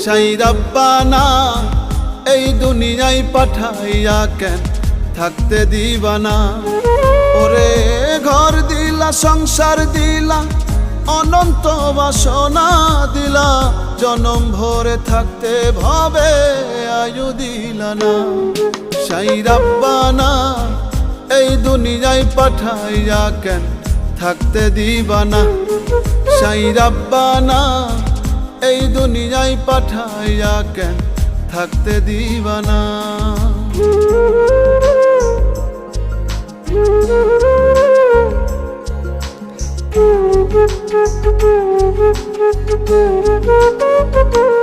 সাই রাব্বানা এই দুনিয়ায় পাঠাইয়া কেন থাকতে দিবানা। ওরে ঘর দিলা, সংসার দিলা, অনন্ত বাসনা দিলা, জনম ভরে থাকতে ভাবে আয়ু দিলা না। সাই রাব্বানা এই দুনিয়ায় পাঠাইয়া কেন থাকতে দিবানা। সাই রাব্বানা এই দুনিয়ায় পাঠাইয়া কেন থাকতে দিবানা। Thank you.